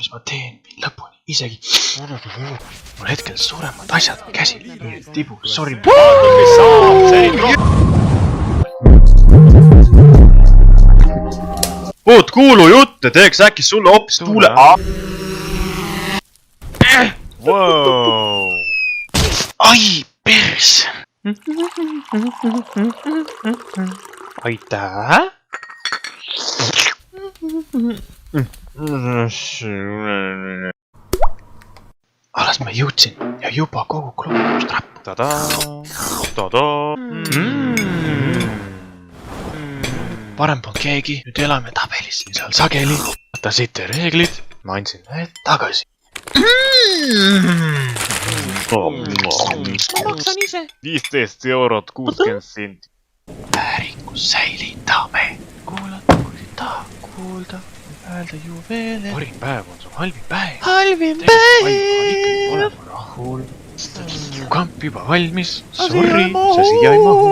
mis ma teen lõpuni, isegi mul hetkel suuremad asjad käsil. Tibu, sorry. Oot kuulu jutte, teeks äkki sulle hoopis tuule... Wow. Ai, pers! Aitäh! Alles ma jõudsin ja juba kogu kloopust rappu. Parem pon keegi, nüüd elame tabelis. Seal sageli võtasite reeglid, ma andsin need tagasi. Ma maksan ise. 15 eurot 60 senti. Väärikus säilitame. Kuulad, kui tahab kuulda, öelda juveele. Parim päev on su halvim päev. Halvim päev. Ikkagi pole ma rahul. Mu kamp juba valmis. Sorry, sa siia ei mahu.